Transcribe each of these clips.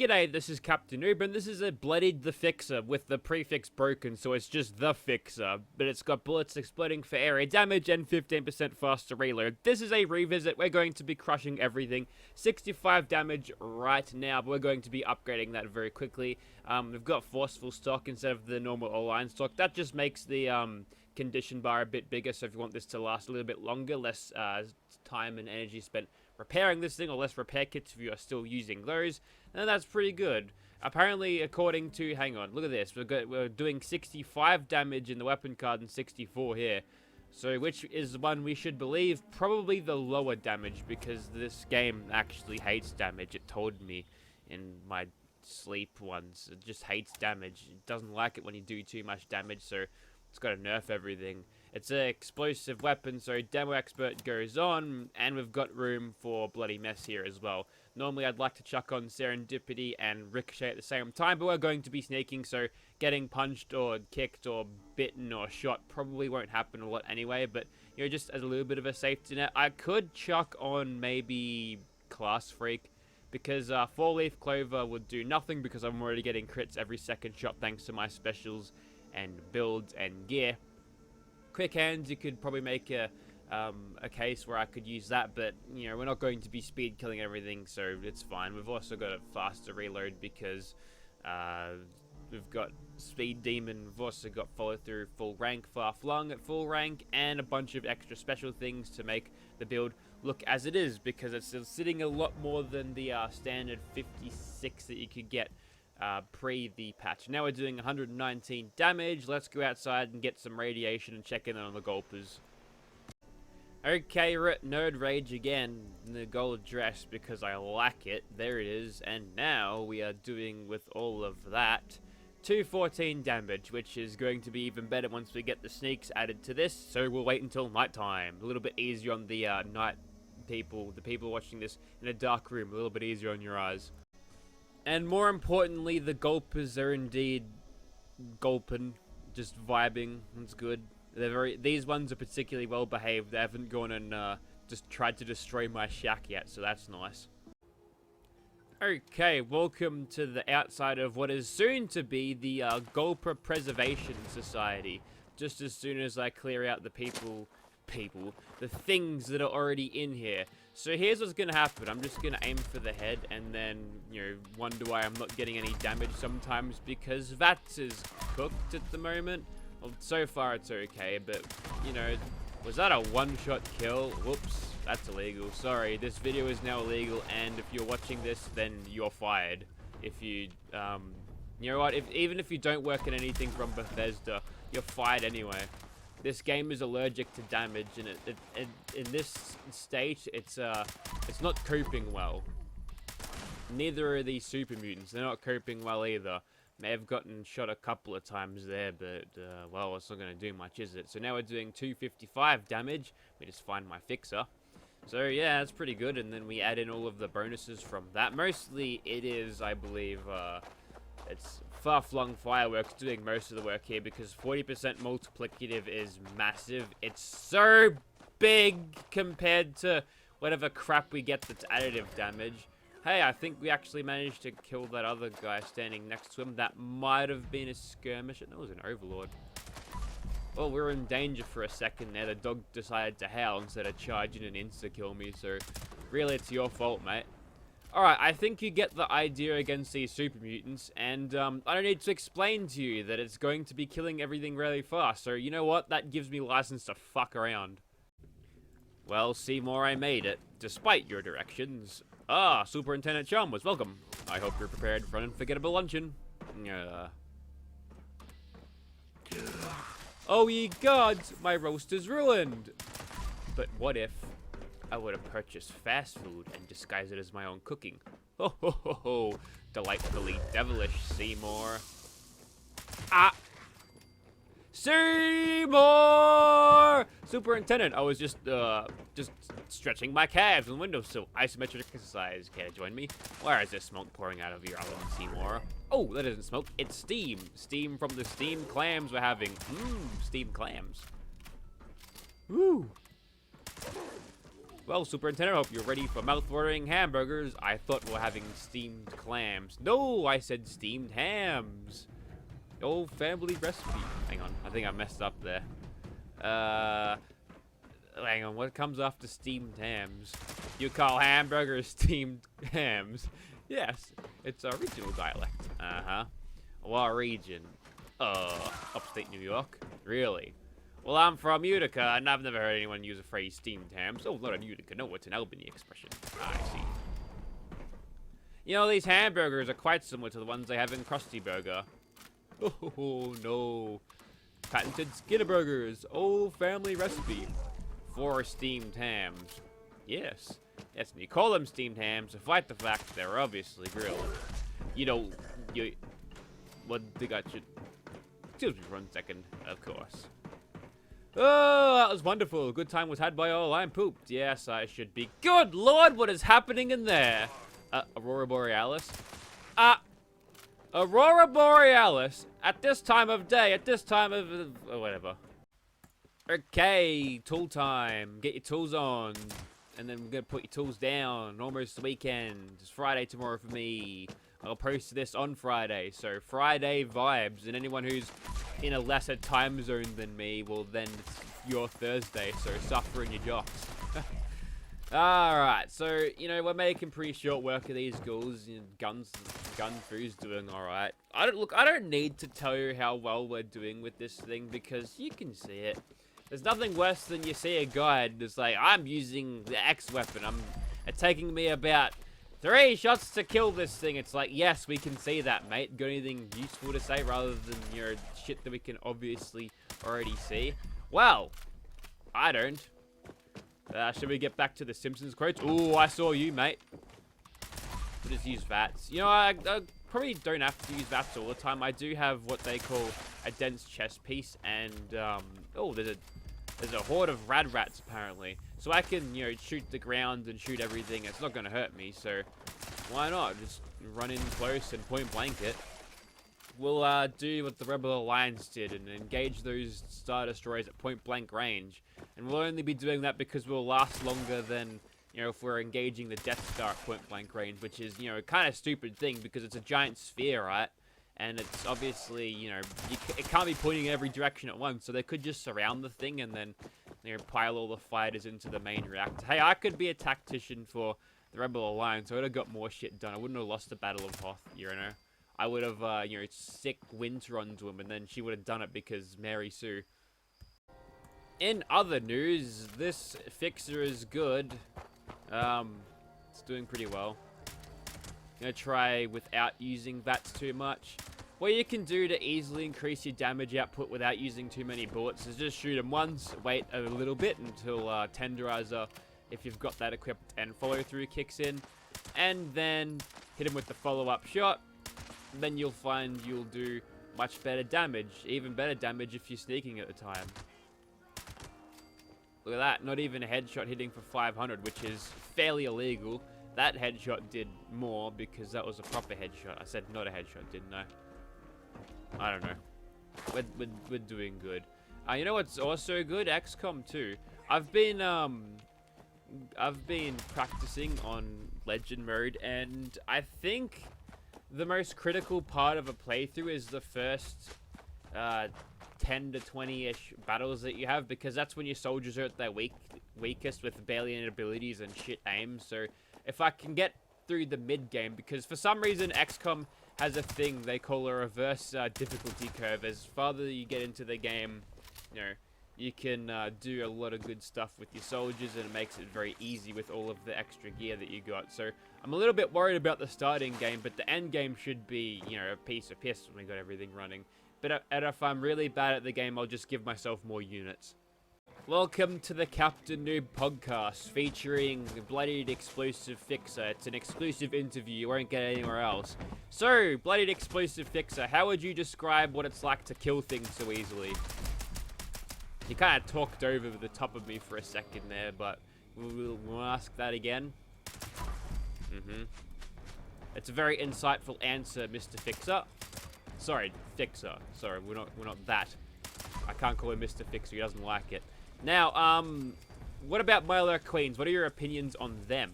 G'day, this is Captainoob, and this is a Bloodied the Fixer with the prefix broken, so it's just the Fixer, but it's got bullets exploding for area damage and 15% faster reload. This is a revisit. We're going to be crushing everything. 65 damage right now, but we're going to be upgrading that very quickly. We've got forceful stock instead of the normal all-line stock. That just makes the condition bar a bit bigger, so if you want this to last a little bit longer, less time and energy spent repairing this thing, or less repair kits if you are still using those, and that's pretty good. Apparently, according to, hang on, look at this, we're doing 65 damage in the weapon card and 64 here, so which is one we should believe probably the lower damage, because this game actually hates damage. It told me in my sleep once, it just hates damage. It doesn't like it when you do too much damage, so it's got to nerf everything. It's an explosive weapon, so Demo Expert goes on, and we've got room for Bloody Mess here as well. Normally I'd like to chuck on Serendipity and Ricochet at the same time, but we're going to be sneaking, so getting punched or kicked or bitten or shot probably won't happen a lot anyway, but, you know, just as a little bit of a safety net. I could chuck on maybe Class Freak, because 4-Leaf Clover would do nothing, because I'm already getting crits every second shot thanks to my specials and builds and gear. Quick Hands, you could probably make a case where I could use that, but, you know, we're not going to be speed killing everything, so it's fine. We've also got a faster reload because we've got Speed Demon, we've also got Follow Through full rank, Far Flung at full rank, and a bunch of extra special things to make the build look as it is, because it's sitting a lot more than the standard 56 that you could get pre the patch. Now we're doing 119 damage. Let's go outside and get some radiation and check in on the gulpers. Okay, we're at Nerd Rage again in the gold dress because I like it. There it is. And now we are doing, with all of that, 214 damage, which is going to be even better once we get the sneaks added to this. So we'll wait until nighttime. A little bit easier on the night people, the people watching this in a dark room. A little bit easier on your eyes. And more importantly, the gulpers are indeed gulping, just vibing. It's good. These ones are particularly well behaved. They haven't gone and just tried to destroy my shack yet, so that's nice. Okay, welcome to the outside of what is soon to be the Gulper Preservation Society. Just as soon as I clear out the things that are already in here. So here's what's gonna happen. I'm just gonna aim for the head and then, you know, wonder why I'm not getting any damage sometimes, because VATS is cooked at the moment. Well, so far it's okay, but, you know, was that a one-shot kill? Whoops, that's illegal. Sorry, this video is now illegal, and if you're watching this, then you're fired. If you, you know what, even if you don't work in anything from Bethesda, you're fired anyway. This game is allergic to damage, and in this state, it's not coping well. Neither are these super mutants. They're not coping well either. May have gotten shot a couple of times there, but, well, it's not going to do much, is it? So now we're doing 255 damage. We just find my fixer. So, yeah, that's pretty good, and then we add in all of the bonuses from that. Mostly, it is, I believe, it's Far-Flung Fireworks doing most of the work here, because 40% multiplicative is massive. It's so big compared to whatever crap we get that's additive damage. Hey, I think we actually managed to kill that other guy standing next to him. That might have been a skirmish. That was an overlord. Well, we were in danger for a second there. The dog decided to howl instead of charging and insta-kill me, so really it's your fault, mate. Alright, I think you get the idea against these super mutants, and I don't need to explain to you that it's going to be killing everything really fast, so you know what? That gives me license to fuck around. Well, Seymour, I made it, despite your directions. Ah, Superintendent Chalmers, welcome. I hope you're prepared for an unforgettable luncheon. Oh ye gods, my roast is ruined! But what if I would have purchased fast food and disguised it as my own cooking? Ho ho ho ho! Delightfully devilish, Seymour. Ah! Seymour! Superintendent, I was just stretching my calves on the windowsill. Isometric exercise. Care to join me? Where is this smoke pouring out of your oven, Seymour? Oh, that isn't smoke. It's steam. Steam from the steamed clams we're having. Mmm, steamed clams. Woo! Well, Superintendent, I hope you're ready for mouth-watering hamburgers. I thought we were having steamed clams. No, I said steamed hams. Old family recipe. Hang on, I think I messed up there. Hang on, what comes after steamed hams? You call hamburgers steamed hams? Yes, it's a regional dialect. Uh-huh. What region? Upstate New York? Really? Well, I'm from Utica, and I've never heard anyone use the phrase steamed hams. Oh, not in Utica. No, it's an Albany expression. I see. You know, these hamburgers are quite similar to the ones they have in Krusty Burger. Oh, no. Patented Skinner Burgers. Old family recipe for steamed hams. Yes. Yes, and you call them steamed hams, despite the fact they're obviously grilled. You know, what they got you... Excuse me for 1 second, of course. Oh, that was wonderful. Good time was had by all. I'm pooped. Yes, I should be. Good Lord, what is happening in there? Aurora Borealis? Aurora Borealis at this time of day, at this time of... whatever. Okay, tool time. Get your tools on. And then we're going to put your tools down. Almost the weekend. It's Friday tomorrow for me. I'll post this on Friday. So, Friday vibes. And anyone who's in a lesser time zone than me, well, then it's your Thursday. So, suffer in your jocks. Alright, so, you know, we're making pretty short work of these goals. You know, gun food's doing alright. I don't need to tell you how well we're doing with this thing because you can see it. There's nothing worse than you see a guide that's like, I'm using the X weapon. It's taking me about 3 shots to kill this thing. It's like, yes, we can see that, mate. Got anything useful to say rather than, you know, shit that we can obviously already see? Well, I don't. Should we get back to the Simpsons quotes? Ooh, I saw you, mate. We'll just use VATS. You know, I probably don't have to use VATS all the time. I do have what they call a dense chest piece, and, oh, there's a horde of rad rats, apparently. So I can, you know, shoot the ground and shoot everything. It's not going to hurt me, so why not? Just run in close and point blank it. We'll, do what the Rebel Alliance did and engage those Star Destroyers at point blank range. And we'll only be doing that because we'll last longer than, you know, if we're engaging the Death Star at point blank range, which is, you know, a kind of stupid thing because it's a giant sphere, right? And it's obviously, you know, it can't be pointing in every direction at once, so they could just surround the thing and then, you know, pile all the fighters into the main reactor. Hey, I could be a tactician for the Rebel Alliance. I would have got more shit done. I wouldn't have lost the Battle of Hoth, you know. I would have, you know, sick Winter onto him, and then she would have done it because Mary Sue. In other news, this fixer is good. It's doing pretty well. Gonna try without using VATS too much. What you can do to easily increase your damage output without using too many bullets is just shoot them once, wait a little bit until Tenderizer, if you've got that equipped, and follow through kicks in, and then hit him with the follow-up shot. Then you'll find you'll do much better damage, even better damage if you're sneaking at the time. Look at that, not even a headshot hitting for 500, which is fairly illegal. That headshot did more because that was a proper headshot. I said not a headshot, didn't I? I don't know. We're doing good. You know what's also good? XCOM 2. I've been practicing on Legend mode, and I think the most critical part of a playthrough is the first 10 to 20-ish battles that you have, because that's when your soldiers are at their weakest with barely any abilities and shit aim. So if I can get through the mid-game, because for some reason XCOM has a thing they call a reverse difficulty curve. As farther you get into the game, you know, you can do a lot of good stuff with your soldiers, and it makes it very easy with all of the extra gear that you got. So I'm a little bit worried about the starting game, but the end game should be, you know, a piece of piss when we got everything running. But if I'm really bad at the game, I'll just give myself more units. Welcome to the Captainoob podcast, featuring Bloodied Explosive Fixer. It's an exclusive interview, you won't get anywhere else. So, Bloodied Explosive Fixer, how would you describe what it's like to kill things so easily? You kind of talked over the top of me for a second there, but we'll ask that again. It's a very insightful answer, Mr. Fixer. Sorry, Fixer. Sorry, we're not that. I can't call him Mr. Fixer, he doesn't like it. Now, what about Mirelurk Queens? What are your opinions on them?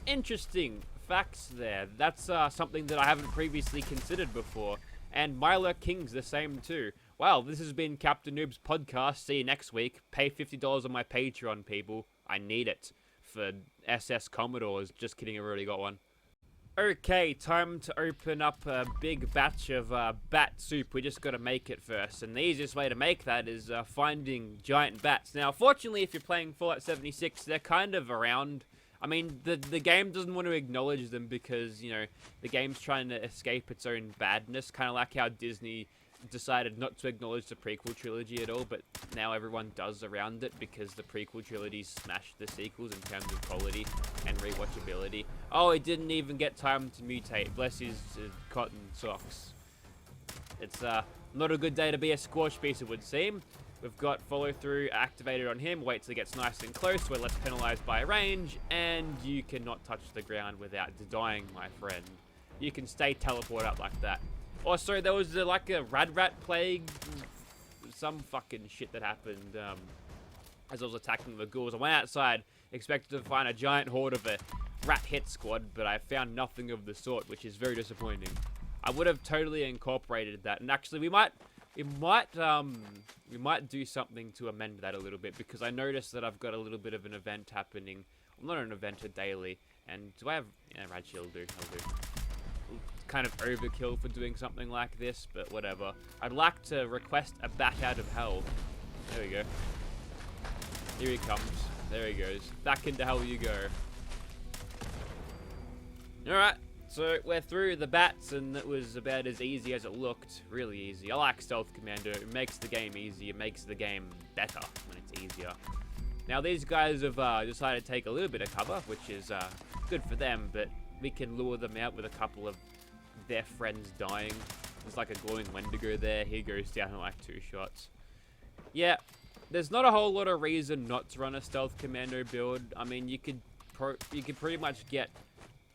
Interesting facts there. That's something that I haven't previously considered before. And Mirelurk Kings the same too. Wow, this has been Captainoob's podcast. See you next week. Pay $50 on my Patreon, people. I need it for SS Commodores. Just kidding, I've already got one. Okay, time to open up a big batch of bat soup. We just got to make it first. And the easiest way to make that is finding giant bats. Now, fortunately, if you're playing Fallout 76, they're kind of around. I mean, the game doesn't want to acknowledge them because, you know, the game's trying to escape its own badness. Kind of like how Disney decided not to acknowledge the prequel trilogy at all, but now everyone does around it because the prequel trilogy smashed the sequels in terms of quality and rewatchability. Oh, it didn't even get time to mutate. Bless his cotton socks. It's not a good day to be a squash beast, it would seem. We've got follow through activated on him. Wait till he gets nice and close. We're less penalized by range, and you cannot touch the ground without dying, my friend. You can stay teleport up like that. Also, there was like a rat plague, some fucking shit that happened as I was attacking the ghouls. I went outside, expected to find a giant horde of a rat hit squad, but I found nothing of the sort, which is very disappointing. I would have totally incorporated that, and actually we might do something to amend that a little bit, because I noticed that I've got a little bit of an event happening. Well, not an event, a daily. And do I have... Yeah, Rad Shield will do. Kind of overkill for doing something like this, but whatever. I'd like to request a bat out of hell. There we go. Here he comes. There he goes. Back into hell you go. Alright. So, we're through the bats, and it was about as easy as it looked. Really easy. I like Stealth Commando. It makes the game easy. It makes the game better when it's easier. Now, these guys have decided to take a little bit of cover, which is good for them, but we can lure them out with a couple of their friends dying. There's like a glowing Wendigo there. He goes down in like 2 shots. Yeah, there's not a whole lot of reason not to run a Stealth Commando build. I mean, you could pretty much get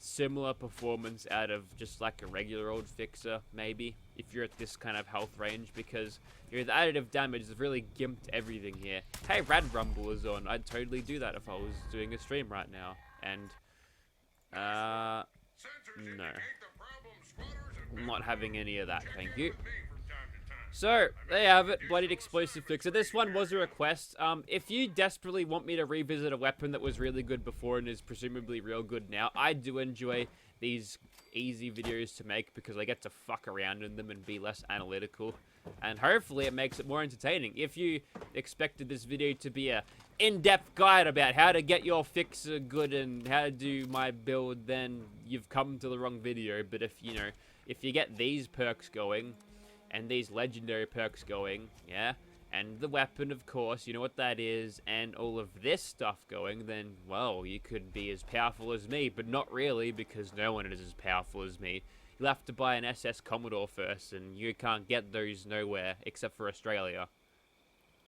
similar performance out of just like a regular old fixer, maybe, if you're at this kind of health range, because the additive damage has really gimped everything here. Hey, Rad Rumble is on. I'd totally do that if I was doing a stream right now. And no, I'm not having any of that, thank you. So, there you have it, Bloodied Explosive Fixer. This one was a request. If you desperately want me to revisit a weapon that was really good before and is presumably real good now, I do enjoy these easy videos to make because I get to fuck around in them and be less analytical. And hopefully it makes it more entertaining. If you expected this video to be a in-depth guide about how to get your fixer good and how to do my build, then you've come to the wrong video. But if you get these perks going, and these legendary perks going, yeah, and the weapon, of course, you know what that is, and all of this stuff going, then, well, you could be as powerful as me, but not really, because no one is as powerful as me. You'll have to buy an SS Commodore first, and you can't get those nowhere, except for Australia.